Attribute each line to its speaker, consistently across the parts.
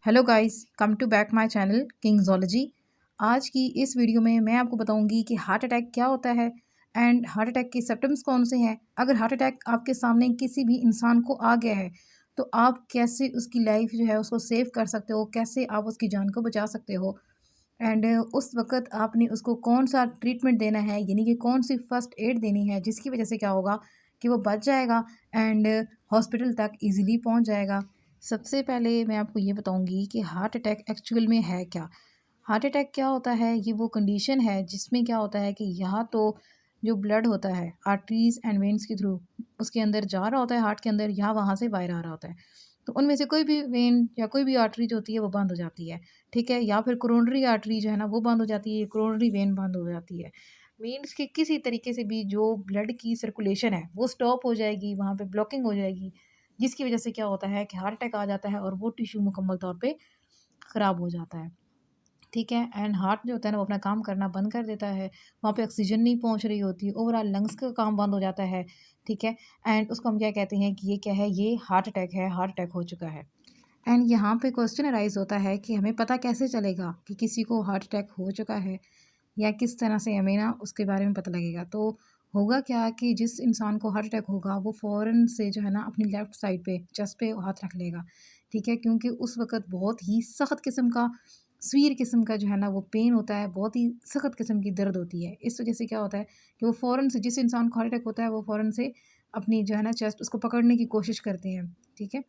Speaker 1: Hello guys, come to back my channel Kingsology. आज की इस वीडियो में मैं आपको बताऊंगी कि हार्ट अटैक क्या होता है एंड हार्ट अटैक के सिम्टम्स कौन से हैं। अगर हार्ट अटैक आपके सामने किसी भी इंसान को आ गया है तो आप कैसे उसकी लाइफ जो है उसको सेव कर सकते हो, कैसे आप उसकी जान को बचा सकते हो एंड उस वक्त आपने उसको कौन सा ट्रीटमेंट देना है, यानी कि कौन सी फर्स्ट एड देनी है जिसकी वजह से क्या होगा कि वो बच जाएगा एंड हॉस्पिटल तक इजीली पहुंच जाएगा। सबसे पहले मैं आपको ये बताऊंगी कि हार्ट अटैक एक्चुअल में है क्या। हार्ट अटैक क्या होता है, ये वो कंडीशन है जिसमें क्या होता है कि यहाँ तो जो ब्लड होता है आर्टरीज एंड वेन्स के थ्रू उसके अंदर जा रहा होता है हार्ट के अंदर, या वहाँ से बाहर आ रहा होता है। तो उनमें से कोई भी वेन या कोई भी आर्टरी जो होती है वो बंद हो जाती है, ठीक है, या फिर कोरोनरी आर्टरी जो है ना वो बंद हो जाती है, कोरोनरी वेन बंद हो जाती है। मीन्स कि किसी तरीके से भी जो ब्लड की सर्कुलेशन है वो स्टॉप हो जाएगी, वहाँ पे ब्लॉकिंग हो जाएगी, जिसकी वजह से क्या होता है कि हार्ट अटैक आ जाता है और वो टिश्यू मुकम्मल तौर पे ख़राब हो जाता है, ठीक है। एंड हार्ट जो होता है ना वो अपना काम करना बंद कर देता है, वहाँ पे ऑक्सीजन नहीं पहुँच रही होती, ओवरऑल लंग्स का काम बंद हो जाता है, ठीक है। एंड उसको हम क्या कहते हैं कि ये क्या है, ये हार्ट अटैक है, हार्ट अटैक हो चुका है। एंड यहाँ पे क्वेश्चन अराइज होता है कि हमें पता कैसे चलेगा कि किसी को हार्ट अटैक हो चुका है, या किस तरह से हमें ना उसके बारे में पता लगेगा। तो होगा क्या कि जिस इंसान को हार्ट अटैक होगा वो फ़ौरन से जो है ना अपनी लेफ़्ट साइड पे चेस्ट पे हाथ रख लेगा, ठीक है, क्योंकि उस वक़्त बहुत ही सख़्त किस्म का स्वीर किस्म का जो है ना वो पेन होता है, बहुत ही सख़्त किस्म की दर्द होती है। इस वजह से क्या होता है कि वो फ़ौरन से, जिस इंसान को हार्ट अटैक होता है वो फ़ौरन से अपनी जो है ना चेस्ट उसको पकड़ने की कोशिश करते हैं, ठीक है।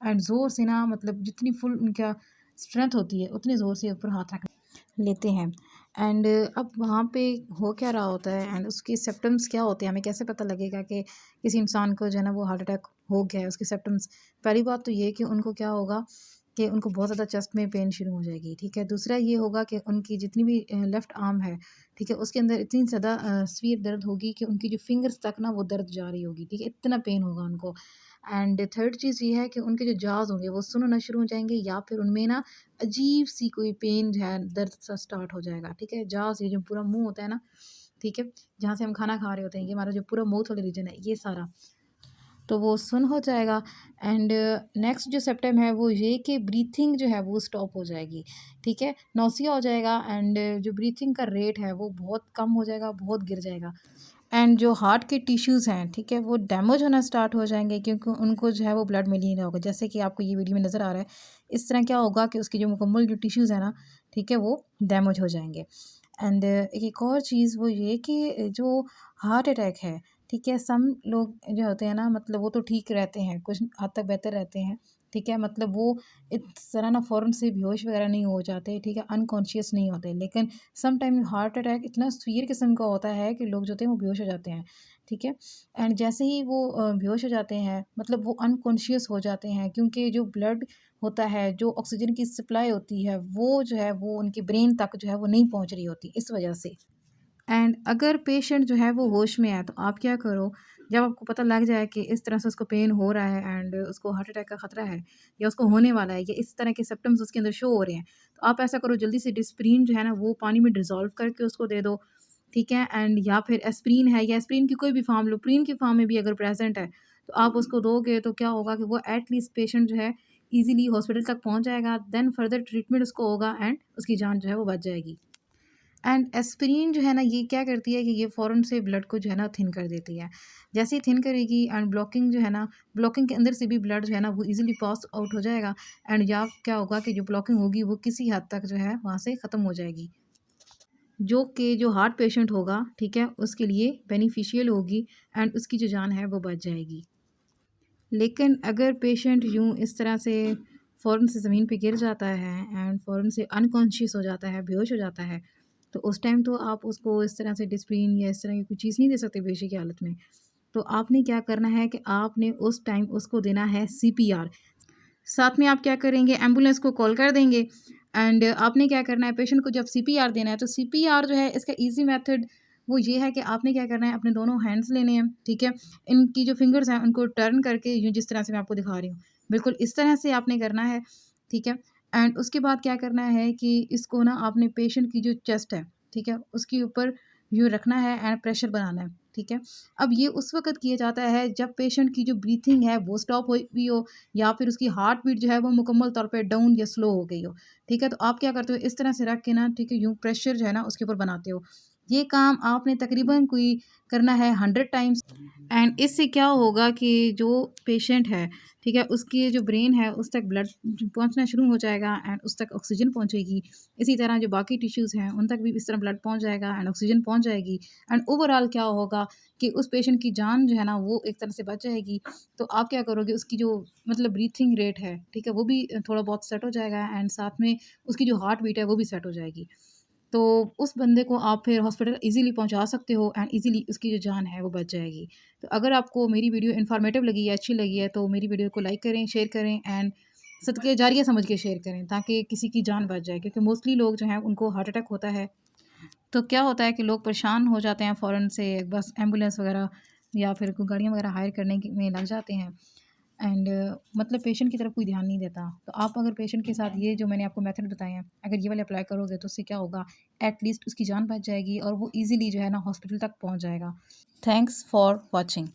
Speaker 1: एंड ज़ोर से ना, मतलब जितनी फुल उनका स्ट्रेंथ होती है उतनी ज़ोर से ऊपर हाथ रख लेते हैं। एंड अब वहाँ पे हो क्या रहा होता है एंड उसके सिम्पटम्स क्या होते हैं, हमें कैसे पता लगेगा कि किसी इंसान को जो है ना वो हार्ट अटैक हो गया है। उसके सिम्पटम्स, पहली बात तो ये कि उनको क्या होगा कि उनको बहुत ज़्यादा चेस्ट में पेन शुरू हो जाएगी, ठीक है। दूसरा ये होगा कि उनकी जितनी भी लेफ़्ट आर्म है, ठीक है, उसके अंदर इतनी ज़्यादा सीवियर दर्द होगी कि उनकी जो फिंगर्स तक ना वो दर्द जा रही होगी, ठीक है, इतना पेन होगा उनको। एंड थर्ड चीज़ ये है कि उनके जो जाज़ होंगे वो सुन होना शुरू हो जाएंगे, या फिर उनमें ना अजीब सी कोई पेन जो है, दर्द सा स्टार्ट हो जाएगा, ठीक है। जाज़, ये जो पूरा मुंह होता है ना, ठीक है, जहाँ से हम खाना खा रहे होते हैं, ये हमारा जो पूरा माउथ वाला रीजन है ये सारा, तो वो सुन हो जाएगा। एंड नेक्स्ट जो सिम्पटम है वो ये कि ब्रीथिंग जो है वो स्टॉप हो जाएगी, ठीक है, नौसिया हो जाएगा एंड जो ब्रीथिंग का रेट है वो बहुत कम हो जाएगा, बहुत गिर जाएगा। एंड जो हार्ट के टिश्यूज़ हैं, ठीक है, वो डैमेज होना स्टार्ट हो जाएंगे क्योंकि उनको जो है वो ब्लड मिल ही नहीं रहा होगा, जैसे कि आपको ये वीडियो में नज़र आ रहा है। इस तरह क्या होगा कि उसके जो मुकम्मल जो टिश्यूज़ हैं ना, ठीक है, वो डैमेज हो जाएंगे। एंड एक और चीज़ वो ये कि जो हार्ट अटैक है, ठीक है, सम लोग जो होते हैं ना, मतलब वो तो ठीक रहते हैं, कुछ हद तक बेहतर रहते हैं, ठीक है, मतलब वो इस तरह ना फ़ौरन से बेहोश वगैरह नहीं हो जाते, ठीक है, अनकॉन्शियस नहीं होते। लेकिन सम टाइम हार्ट अटैक इतना सीवियर किस्म का होता है कि लोग जो होते हैं वो बेहोश हो जाते हैं, ठीक है। एंड जैसे ही वो बेहोश हो जाते हैं, मतलब वो अनकॉन्शियस हो जाते हैं, क्योंकि जो ब्लड होता है, जो ऑक्सीजन की सप्लाई होती है, वो जो है वो उनके ब्रेन तक जो है वो नहीं पहुंच रही होती इस वजह से। एंड अगर पेशेंट जो है वो होश में है तो आप क्या करो, जब आपको पता लग जाए कि इस तरह से उसको पेन हो रहा है एंड उसको हार्ट अटैक का ख़तरा है या उसको होने वाला है, या इस तरह के सिम्पटम्स उसके अंदर शो हो रहे हैं, तो आप ऐसा करो, जल्दी से डिस्प्रिन जो है ना वो पानी में डिज़ोल्व करके उसको दे दो, ठीक है। एंड या फिर एस्प्रिन है, या एस्प्रिन की कोई भी फार्म लो, प्रीन की फार्म में भी अगर प्रेजेंट है तो आप उसको दोगे, तो क्या होगा कि वो एटलीस्ट पेशेंट जो है ईजिली हॉस्पिटल तक पहुँच जाएगा, देन फर्दर ट्रीटमेंट उसको होगा एंड उसकी जान जो है वो बच जाएगी। एंड एस्पिरिन जो है ना ये क्या करती है कि ये फ़ौरन से ब्लड को जो है ना थिन कर देती है। जैसे ही थिन करेगी एंड ब्लॉकिंग जो है ना, ब्लॉकिंग के अंदर से भी ब्लड जो है ना वो इजीली पास आउट हो जाएगा। एंड या क्या होगा कि जो ब्लॉकिंग होगी वो किसी हद तक जो है वहाँ से ख़त्म हो जाएगी, जो कि जो हार्ट पेशेंट होगा, ठीक है, उसके लिए बेनिफिशियल होगी एंड उसकी जो जान है वो बच जाएगी। लेकिन अगर पेशेंट यूँ इस तरह से फ़ौरन से ज़मीन पे गिर जाता है एंड फ़ौरन से अनकॉन्शियस हो जाता है, बेहोश हो जाता है, तो उस टाइम तो आप उसको इस तरह से डिस्प्रिन या इस तरह की कोई चीज़ नहीं दे सकते बेहोशी की हालत में। तो आपने क्या करना है कि आपने उस टाइम उसको देना है सीपीआर। साथ में आप क्या करेंगे, एम्बुलेंस को कॉल कर देंगे। एंड आपने क्या करना है, पेशेंट को जब सीपीआर देना है तो सीपीआर जो है इसका ईजी मेथड वो ये है कि आपने क्या करना है, अपने दोनों हैंड्स लेने हैं, ठीक है, इनकी जो फिंगर्स हैं उनको टर्न करके यूँ जिस तरह से मैं आपको दिखा रही हूँ, बिल्कुल इस तरह से आपने करना है, ठीक है। एंड उसके बाद क्या करना है कि इसको ना आपने पेशेंट की जो चेस्ट है, ठीक है, उसके ऊपर यूँ रखना है एंड प्रेशर बनाना है, ठीक है। अब ये उस वक़्त किया जाता है जब पेशेंट की जो ब्रीथिंग है वो स्टॉप हुई हुई हो या फिर उसकी हार्ट बीट जो है वो मुकम्मल तौर पे डाउन या स्लो हो गई हो, ठीक है। तो आप क्या करते हो, इस तरह से रख के ना, ठीक है, यूँ प्रेशर जो है ना उसके ऊपर बनाते हो। ये काम आपने तकरीबन कोई करना है 100 टाइम्स। एंड इससे क्या होगा कि जो पेशेंट है, ठीक है, उसकी जो ब्रेन है उस तक ब्लड पहुंचना शुरू हो जाएगा एंड उस तक ऑक्सीजन पहुंचेगी। इसी तरह जो बाकी टिश्यूज़ हैं उन तक भी इस तरह ब्लड पहुंच जाएगा एंड ऑक्सीजन पहुंच जाएगी। एंड ओवरऑल क्या होगा कि उस पेशेंट की जान जो है ना वो एक तरह से बच जाएगी। तो आप क्या करोगे, उसकी जो मतलब ब्रीथिंग रेट है, ठीक है, वो भी थोड़ा बहुत सेट हो जाएगा एंड साथ में उसकी जो हार्ट बीट है वो भी सेट हो जाएगी। तो उस बंदे को आप फिर हॉस्पिटल ईज़िली पहुँचा सकते हो एंड ईज़िली उसकी जो जान है वो बच जाएगी। तो अगर आपको मेरी वीडियो इन्फॉर्मेटिव लगी है, अच्छी लगी है, तो मेरी वीडियो को लाइक करें, शेयर करें एंड सदके जारिया समझ के शेयर करें ताकि किसी की जान बच जाए, क्योंकि मोस्टली लोग जो हैं उनको हार्ट अटैक होता है। तो क्या होता है कि लोग परेशान हो जाते हैं फ़ौरन से, बस एम्बुलेंस वगैरह या फिर कोई गाड़ियाँ वगैरह हायर करने में लग जाते हैं एंड मतलब पेशेंट की तरफ कोई ध्यान नहीं देता। तो आप अगर पेशेंट के साथ ये जो मैंने आपको मेथड बताए हैं, अगर ये वाले अप्लाई करोगे तो उससे क्या होगा, एट लीस्ट उसकी जान बच जाएगी और वो ईज़िली जो है ना हॉस्पिटल तक पहुँच जाएगा। Thanks for watching.